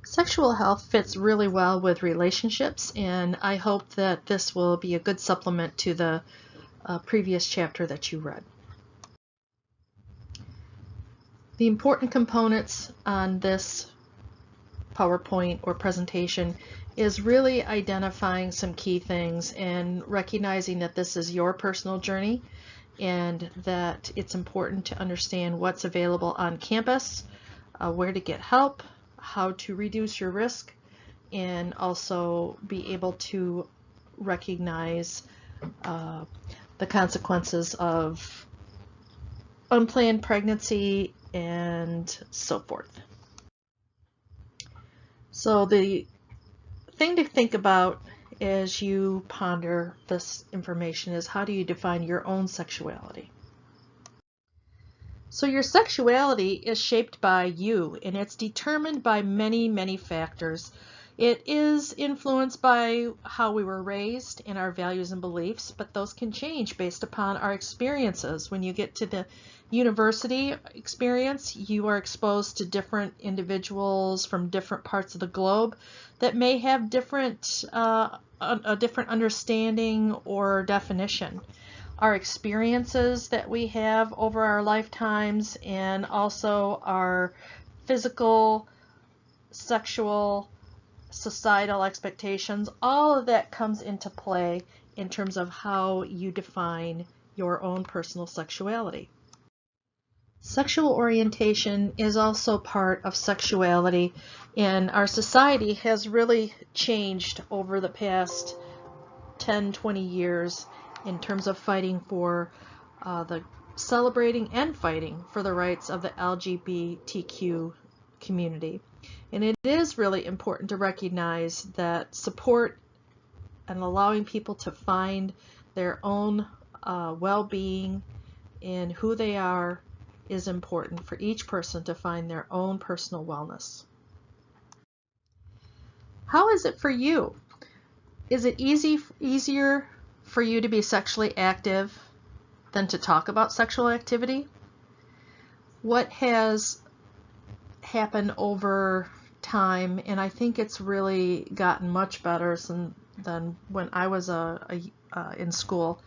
Sexual health fits really well with relationships, and I hope that this will be a good supplement to the previous chapter that you read. The important components on this PowerPoint or presentation is really identifying some key things and recognizing that this is your personal journey and that it's important to understand what's available on campus, where to get help, how to reduce your risk, and also be able to recognize the consequences of unplanned pregnancy and so forth. So the thing to think about as you ponder this information is, how do you define your own sexuality? So your sexuality is shaped by you, and it's determined by many, many factors. It is influenced by how we were raised and our values and beliefs, but those can change based upon our experiences. When you get to the university experience, you are exposed to different individuals from different parts of the globe that may have a different understanding or definition. Our experiences that we have over our lifetimes, and also our physical, sexual, societal expectations, all of that comes into play in terms of how you define your own personal sexuality. Sexual orientation is also part of sexuality, and our society has really changed over the past 10-20 years in terms of fighting for the celebrating and fighting for the rights of the LGBTQ community. And it is really important to recognize that support and allowing people to find their own well-being in who they are is important for each person to find their own personal wellness. How is it for you? Is it easier for you to be sexually active than to talk about sexual activity? What has happened over time, and I think it's really gotten much better than when I was in school,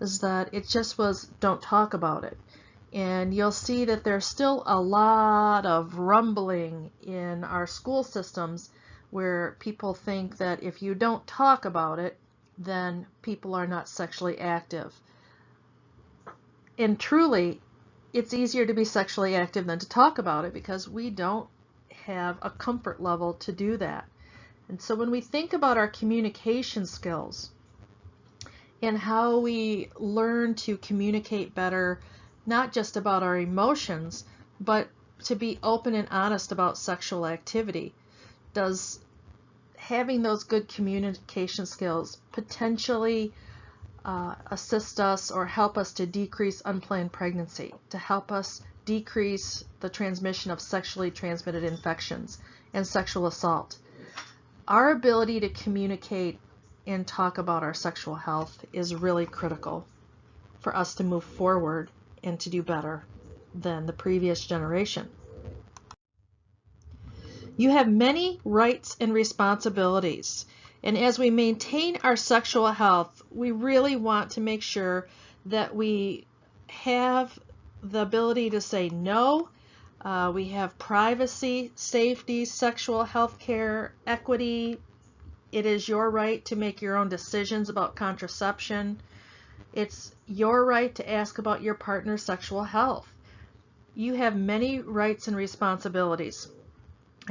is that it just was, don't talk about it. And you'll see that there's still a lot of rumbling in our school systems where people think that if you don't talk about it, then people are not sexually active. And truly, it's easier to be sexually active than to talk about it, because we don't have a comfort level to do that. And so when we think about our communication skills and how we learn to communicate better, not just about our emotions, but to be open and honest about sexual activity, does having those good communication skills potentially assist us or help us to decrease unplanned pregnancy, to help us decrease the transmission of sexually transmitted infections and sexual assault? Our ability to communicate and talk about our sexual health is really critical for us to move forward and to do better than the previous generation. You have many rights and responsibilities, and as we maintain our sexual health, we really want to make sure that we have the ability to say no. We have privacy, safety, sexual health care, equity. It is your right to make your own decisions about contraception. It's your right to ask about your partner's sexual health. You have many rights and responsibilities.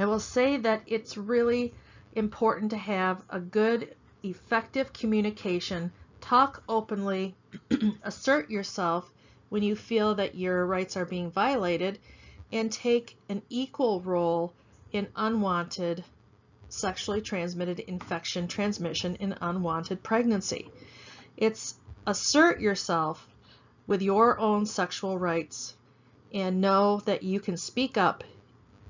I will say that it's really important to have a good, effective communication, talk openly, assert yourself when you feel that your rights are being violated, and take an equal role in unwanted sexually transmitted infection transmission and unwanted pregnancy. It's assert yourself with your own sexual rights and know that you can speak up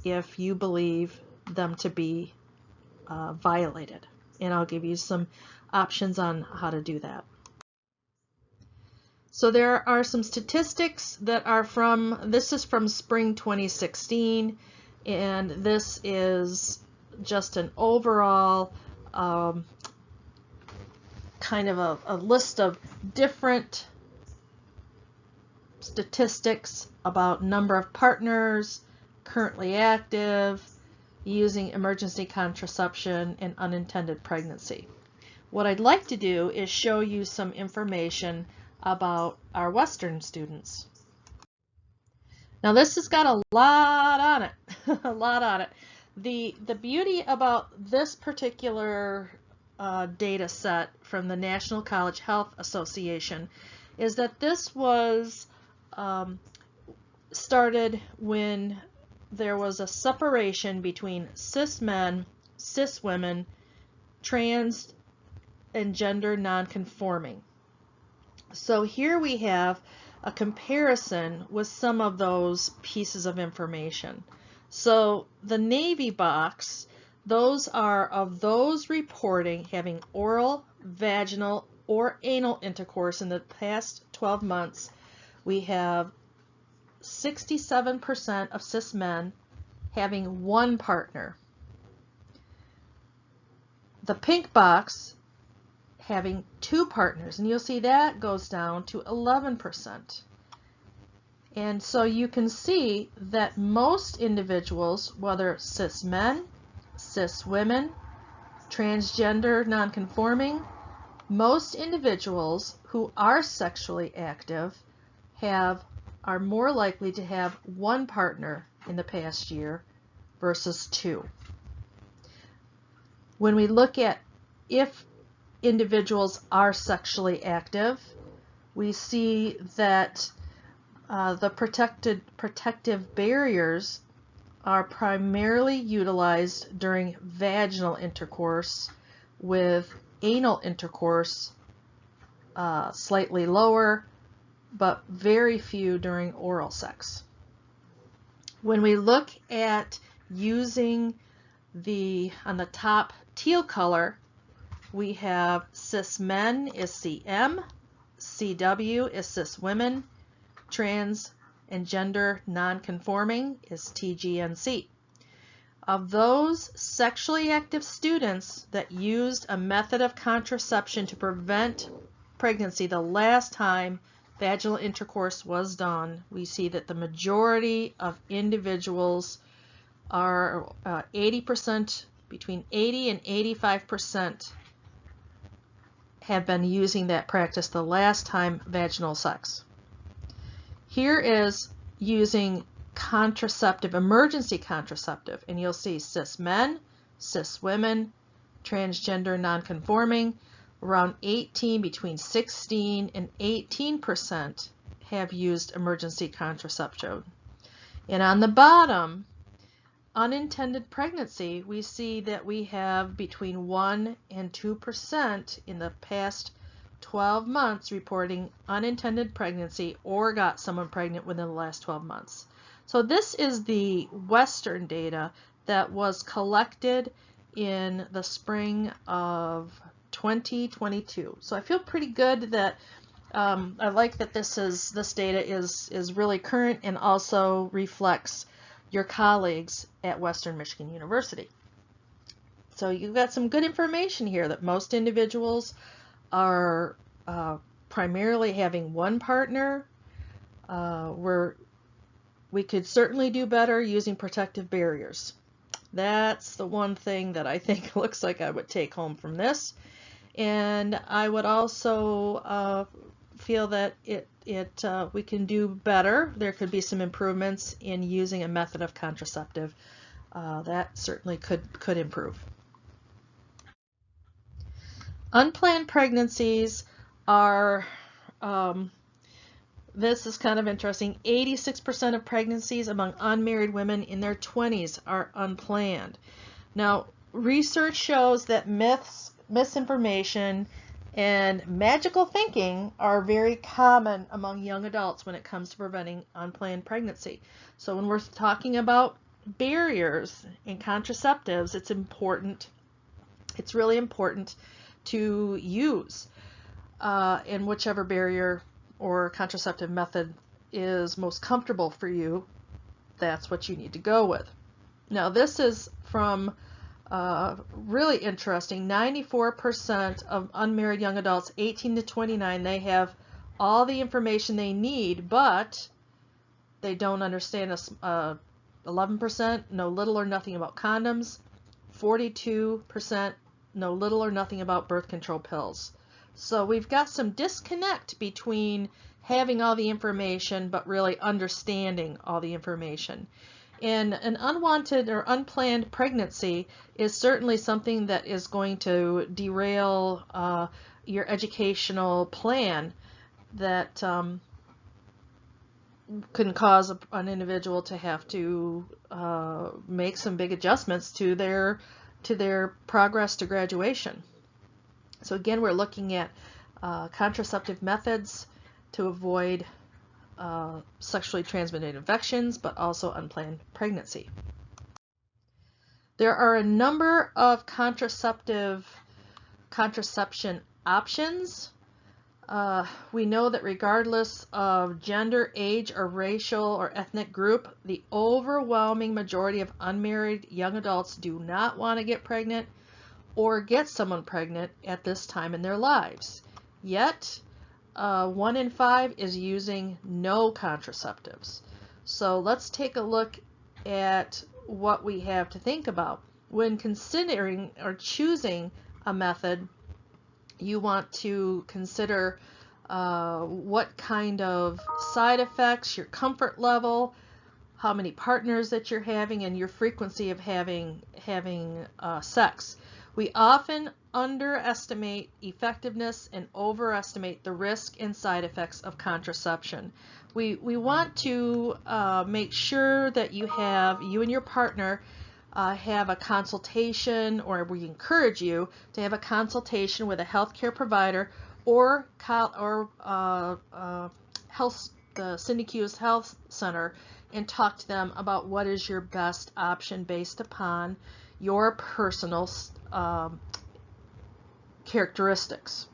if you believe them to be violated. And I'll give you some options on how to do that. So there are some statistics that are this is from spring 2016, and this is just an overall kind of a list of different statistics about number of partners currently active, using emergency contraception, and unintended pregnancy. What I'd like to do is show you some information about our Western students. Now this has got a lot on it, a lot on it. The beauty about this particular data set from the National College Health Association is that this was started when there was a separation between cis men, cis women, trans and gender nonconforming. So here we have a comparison with some of those pieces of information. So the navy box, those are of those reporting having oral, vaginal, or anal intercourse in the past 12 months. We have 67% of cis men having one partner. The pink box having two partners, and you'll see that goes down to 11%. And so you can see that most individuals, whether cis men, cis women, transgender nonconforming, most individuals who are sexually active are more likely to have one partner in the past year versus two. When we look at if individuals are sexually active, we see that the protective barriers are primarily utilized during vaginal intercourse, with anal intercourse slightly lower, but very few during oral sex. When we look at using on the top teal color, we have cis men is CM, CW is cis women, trans and gender nonconforming is TGNC. Of those sexually active students that used a method of contraception to prevent pregnancy the last time vaginal intercourse was done, we see that the majority of individuals are 80%, between 80 and 85% have been using that practice the last time vaginal sex. Here is using contraceptive, emergency contraceptive, and you'll see cis men, cis women, transgender nonconforming, around 18, between 16 and 18% have used emergency contraception. And on the bottom, unintended pregnancy, we see that we have between 1 and 2% in the past 12 months reporting unintended pregnancy or got someone pregnant within the last 12 months. So this is the Western data that was collected in the spring of 2022. So I feel pretty good that I like that this data is really current and also reflects your colleagues at Western Michigan University. So you've got some good information here that most individuals are primarily having one partner. We could certainly do better using protective barriers. That's the one thing that I think looks like I would take home from this. And I would also feel that we can do better. There could be some improvements in using a method of contraceptive. That certainly could improve. Unplanned pregnancies are, this is kind of interesting, 86% of pregnancies among unmarried women in their 20s are unplanned. Now, research shows that myths, misinformation, and magical thinking are very common among young adults when it comes to preventing unplanned pregnancy. So when we're talking about barriers and contraceptives, it's really important to use in whichever barrier or contraceptive method is most comfortable for you. That's what you need to go with. Now this is from really interesting. 94% of unmarried young adults 18 to 29, they have all the information they need, but they don't understand. 11% know little or nothing about condoms. 42% know little or nothing about birth control pills. So we've got some disconnect between having all the information but really understanding all the information. And an unwanted or unplanned pregnancy is certainly something that is going to derail your educational plan, that can cause an individual to have to make some big adjustments to their progress to graduation. So again, we're looking at contraceptive methods to avoid sexually transmitted infections, but also unplanned pregnancy. There are a number of contraception options. We know that regardless of gender, age, or racial or ethnic group, the overwhelming majority of unmarried young adults do not want to get pregnant or get someone pregnant at this time in their lives. Yet, 1 in 5 is using no contraceptives. So let's take a look at what we have to think about. When considering or choosing a method, you want to consider what kind of side effects, your comfort level, how many partners that you're having, and your frequency of having sex. We often underestimate effectiveness and overestimate the risk and side effects of contraception. We want to make sure that you and your partner have a consultation, or we encourage you to have a consultation with a healthcare provider or the Cindy Q's Health Center, and talk to them about what is your best option based upon your personal characteristics.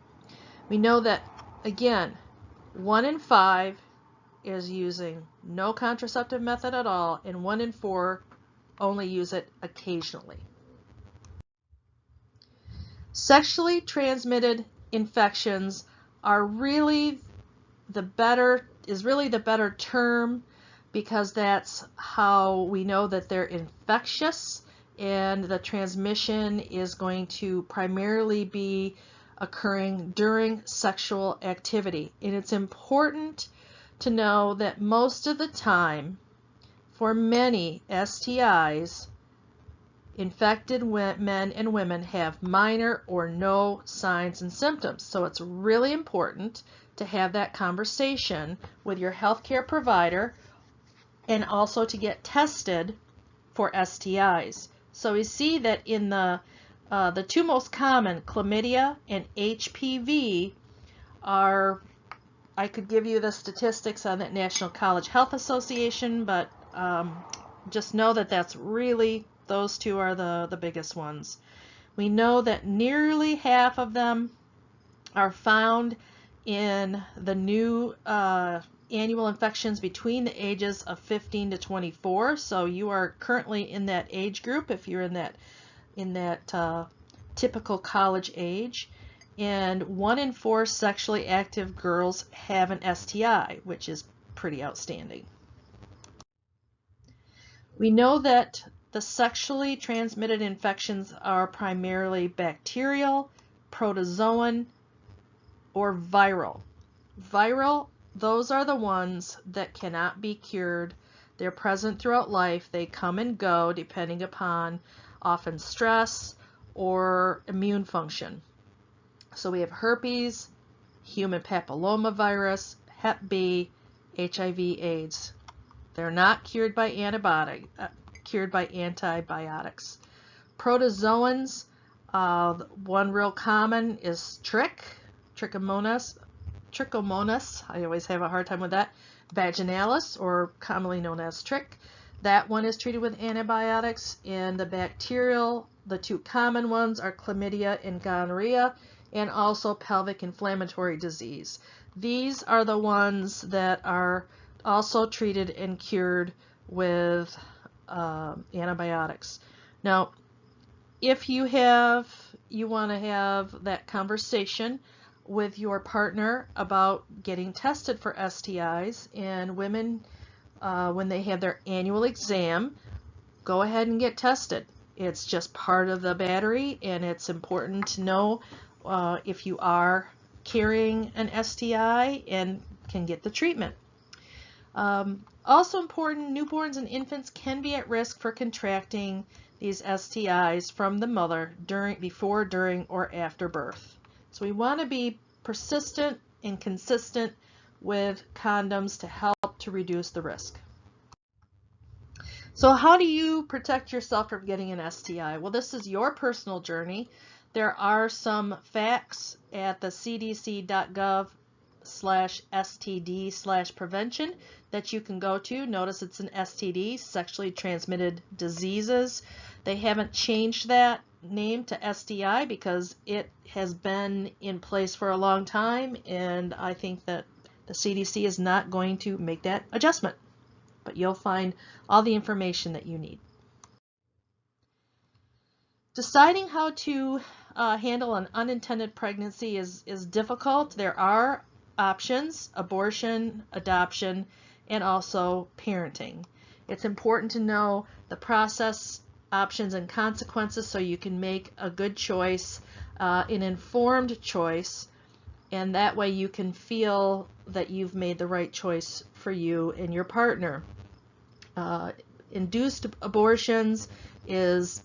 We know that, again, 1 in 5 is using no contraceptive method at all, and 1 in 4 only use it occasionally. Sexually transmitted infections are really the better term, because that's how we know that they're infectious, and the transmission is going to primarily be occurring during sexual activity. And it's important to know that most of the time, for many STIs, infected men and women have minor or no signs and symptoms. So it's really important to have that conversation with your healthcare provider, and also to get tested for STIs. So we see that in the two most common, chlamydia and HPV, are, I could give you the statistics on that National College Health Association, but just know that that's really, those two are the biggest ones. We know that nearly half of them are found in the new annual infections between the ages of 15 to 24. So you are currently in that age group if you're in that typical college age. And 1 in 4 sexually active girls have an STI, which is pretty outstanding. We know that the sexually transmitted infections are primarily bacterial, protozoan, or viral. Viral, those are the ones that cannot be cured. They're present throughout life. They come and go depending upon often stress or immune function. So we have herpes, human papillomavirus, Hep B, HIV/AIDS. They're not cured by antibiotics. Protozoans, one real common is Trichomonas. I always have a hard time with that. Vaginalis, or commonly known as Trick. That one is treated with antibiotics. And the bacterial, the two common ones are chlamydia and gonorrhea, and also pelvic inflammatory disease. These are the ones that are also treated and cured with antibiotics. Now, if you want to have that conversation with your partner about getting tested for STIs, and women, when they have their annual exam, go ahead and get tested. It's just part of the battery, and it's important to know if you are carrying an STI and can get the treatment. Also important, newborns and infants can be at risk for contracting these STIs from the mother before, during, or after birth. So we want to be persistent and consistent with condoms to help to reduce the risk. So how do you protect yourself from getting an STI? Well, this is your personal journey. There are some facts at the cdc.gov/STD/prevention that you can go to. Notice it's an STD, sexually transmitted diseases. They haven't changed that name to STI because it has been in place for a long time, and I think that the CDC is not going to make that adjustment. But you'll find all the information that you need. Deciding how to handle an unintended pregnancy is difficult. There are options: abortion, adoption, and also parenting. It's important to know the process, options, and consequences so you can make a good choice, an informed choice, and that way you can feel that you've made the right choice for you and your partner. Induced abortions is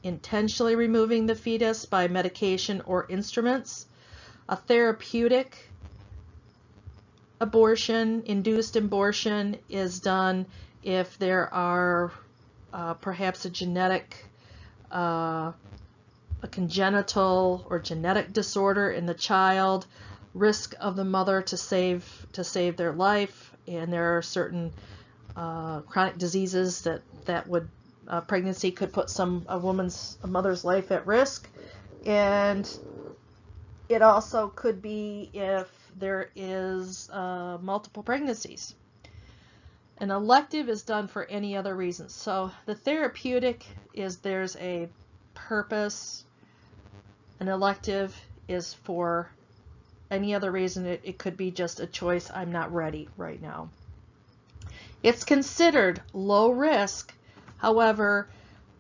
intentionally removing the fetus by medication or instruments. A therapeutic abortion, induced abortion, is done if there are perhaps a congenital or genetic disorder in the child, risk of the mother to save their life, and there are certain chronic diseases that would pregnancy could put a mother's life at risk. And it also could be if there is multiple pregnancies. An elective is done for any other reason. So the therapeutic is there's a purpose. An elective is for any other reason. It could be just a choice. I'm not ready right now. It's considered low risk. However,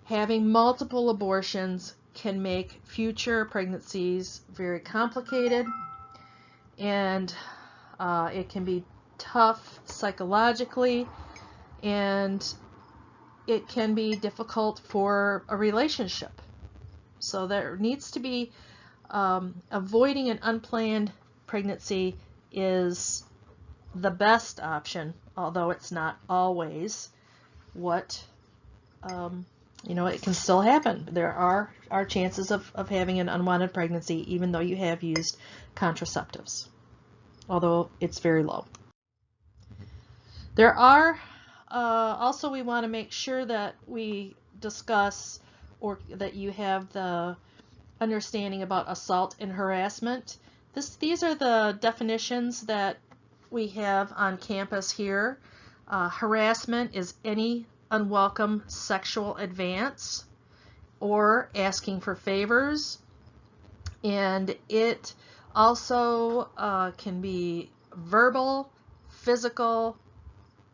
having multiple abortions can make future pregnancies very complicated, and it can be tough psychologically, and it can be difficult for a relationship. So there needs to be avoiding an unplanned pregnancy is the best option, although it's not always what, it can still happen. There are chances of having an unwanted pregnancy even though you have used contraceptives, although it's very low. There are also, we want to make sure that we discuss, or that you have the understanding about assault and harassment. These are the definitions that we have on campus here. Harassment is any unwelcome sexual advance or asking for favors, and it also can be verbal, physical,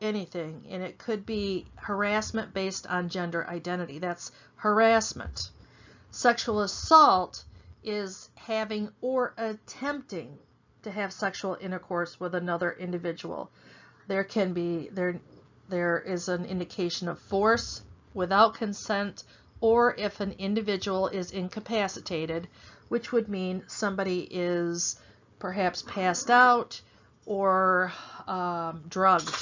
anything, and it could be harassment based on gender identity. That's harassment. Sexual assault is having or attempting to have sexual intercourse with another individual. There is an indication of force without consent, or if an individual is incapacitated, which would mean somebody is perhaps passed out or drugged,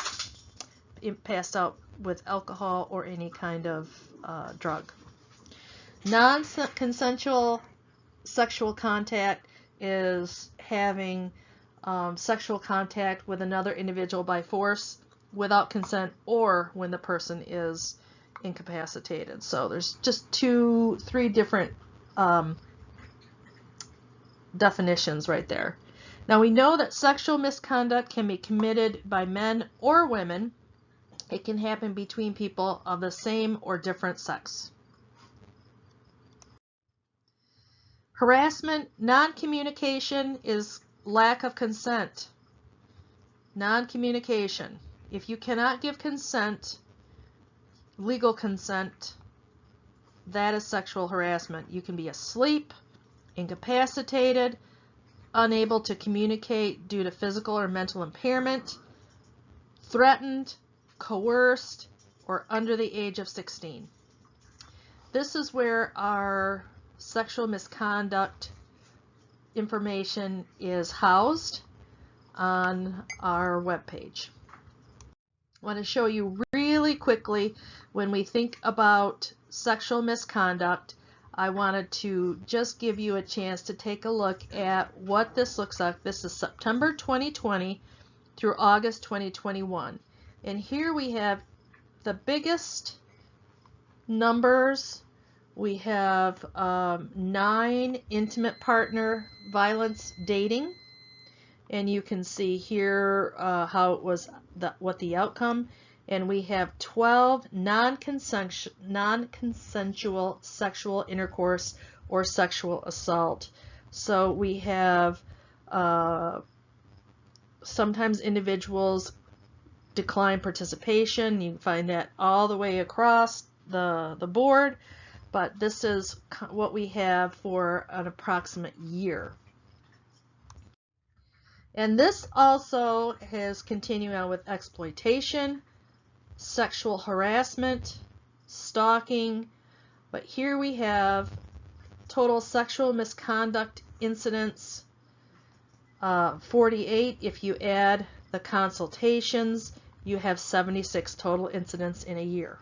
passed out with alcohol or any kind of drug. Non-consensual sexual contact is having sexual contact with another individual by force, without consent, or when the person is incapacitated. So there's just 3 different definitions right there. Now we know that sexual misconduct can be committed by men or women. It can happen between people of the same or different sex. Harassment, non-communication is lack of consent. Non-communication. If you cannot give consent, legal consent, that is sexual harassment. You can be asleep, incapacitated, unable to communicate due to physical or mental impairment, threatened, coerced, or under the age of 16. This is where our sexual misconduct information is housed on our webpage. I want to show you really quickly, when we think about sexual misconduct, I wanted to just give you a chance to take a look at what this looks like. This is September 2020 through August 2021. And here we have the biggest numbers. We have 9 intimate partner violence dating. And you can see here how it was, what the outcome. And we have 12 non-consensual sexual intercourse or sexual assault. So we have sometimes individuals decline participation. You can find that all the way across the board, but this is what we have for an approximate year. And this also has continued on with exploitation, sexual harassment, stalking, but here we have total sexual misconduct incidents, 48. If you add the consultations, you have 76 total incidents in a year.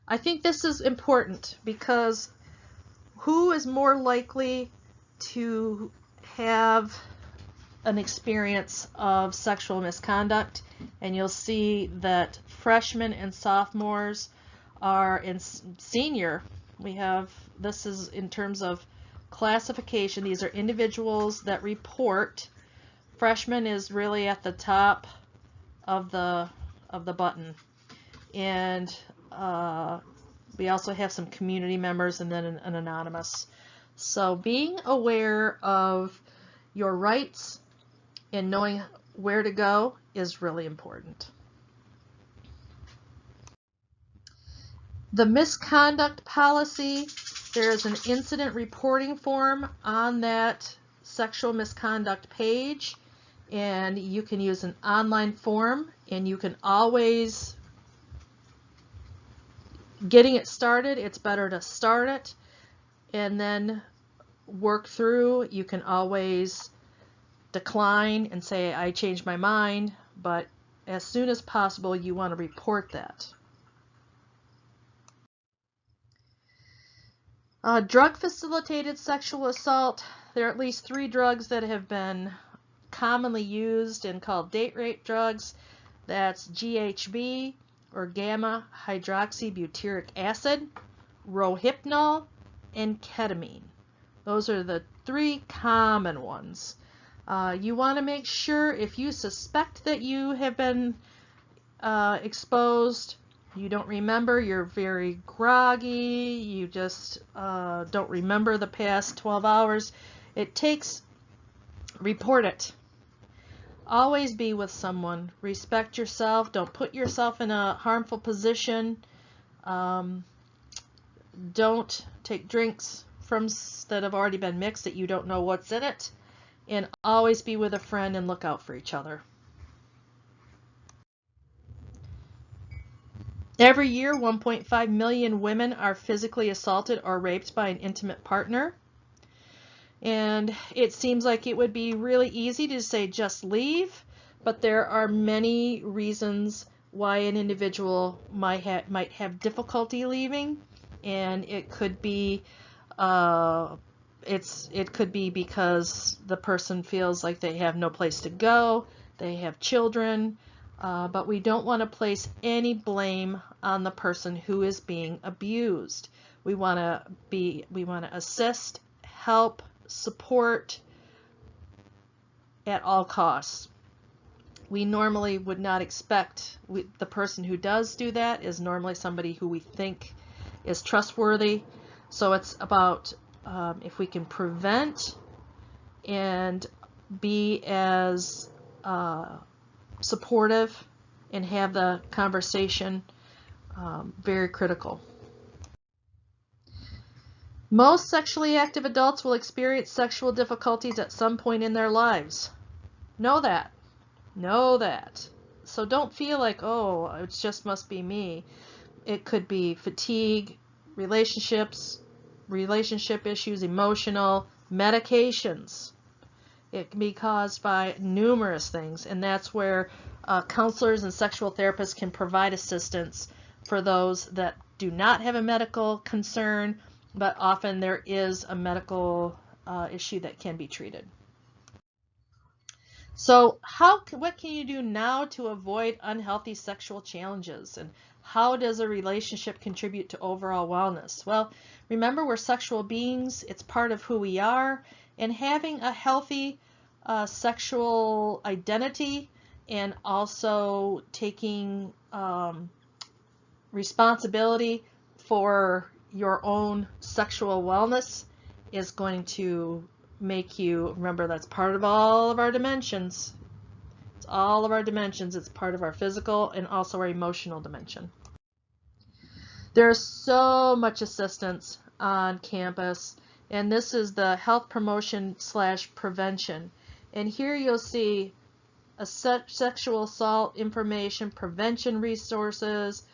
I think this is important because who is more likely to have an experience of sexual misconduct? And you'll see that freshmen and sophomores are in senior. We have, this is in terms of classification. These are individuals that report. Freshman is really at the top of the button. And we also have some community members and then an anonymous. So being aware of your rights and knowing where to go is really important. The misconduct policy, there is an incident reporting form on that sexual misconduct page, and you can use an online form, and you can always, getting it started, it's better to start it and then work through. You can always decline and say, I changed my mind, but as soon as possible, you want to report that. Drug-facilitated sexual assault. There are at least 3 drugs that have been commonly used and called date rape drugs. That's GHB, or gamma hydroxybutyric acid, Rohypnol, and ketamine. Those are the 3 common ones. You want to make sure, if you suspect that you have been exposed, you don't remember, you're very groggy, you just don't remember the past 12 hours, report it. Always be with someone. Respect yourself. Don't put yourself in a harmful position. Don't take drinks that have already been mixed that you don't know what's in it. And always be with a friend and look out for each other. Every year, 1.5 million women are physically assaulted or raped by an intimate partner. And it seems like it would be really easy to say just leave, but there are many reasons why an individual might have difficulty leaving, and it could be it could be because the person feels like they have no place to go, they have children, but we don't want to place any blame on the person who is being abused. We want to assist, help, support at all costs. We normally would not expect, the person who does do that is normally somebody who we think is trustworthy. So it's about if we can prevent and be as supportive and have the conversation, very critical. Most sexually active adults will experience sexual difficulties at some point in their lives. Know that. Know that. So don't feel like, oh, it just must be me. It could be fatigue, relationship issues, emotional, medications. It can be caused by numerous things, and that's where counselors and sexual therapists can provide assistance for those that do not have a medical concern, but often there is a medical issue that can be treated. So what can you do now to avoid unhealthy sexual challenges, and how does a relationship contribute to overall wellness? Well, remember, we're sexual beings. It's part of who we are, and having a healthy sexual identity and also taking responsibility for your own sexual wellness is going to make you remember that's part of all of our dimensions. It's all of our dimensions. It's part of our physical and also our emotional dimension. There's so much assistance on campus, and this is the health promotion / prevention. And here you'll see a sexual assault information, prevention resources,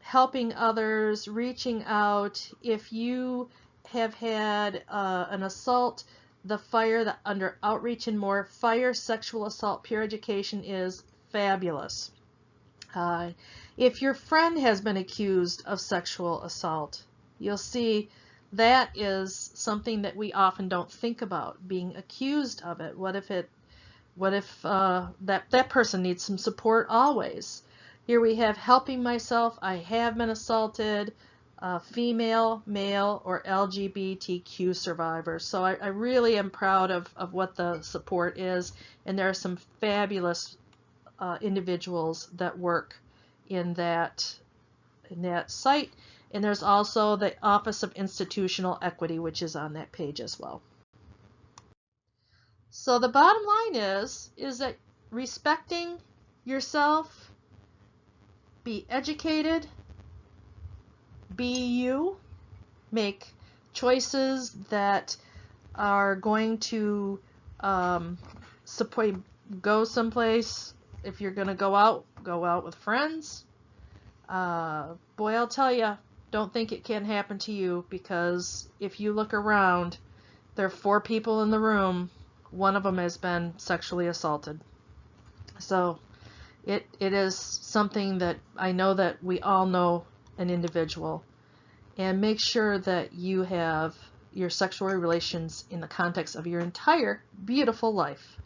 helping others, reaching out. If you have had an assault, the FIRE, under Outreach and More, FIRE Sexual Assault Peer Education is fabulous. If your friend has been accused of sexual assault, you'll see that is something that we often don't think about, being accused of it. What if that person needs some support always? Here we have helping myself, I have been assaulted, female, male, or LGBTQ survivors. So I really am proud of what the support is, and there are some fabulous individuals that work in that site. And there's also the Office of Institutional Equity, which is on that page as well. So the bottom line is that respecting yourself, be educated, be you, make choices that are going to support, go someplace. If you're going to go out with friends. Boy, I'll tell you, don't think it can't happen to you, because if you look around, there are 4 people in the room. One of them has been sexually assaulted. So it is something that I know that we all know an individual. And make sure that you have your sexual relations in the context of your entire beautiful life.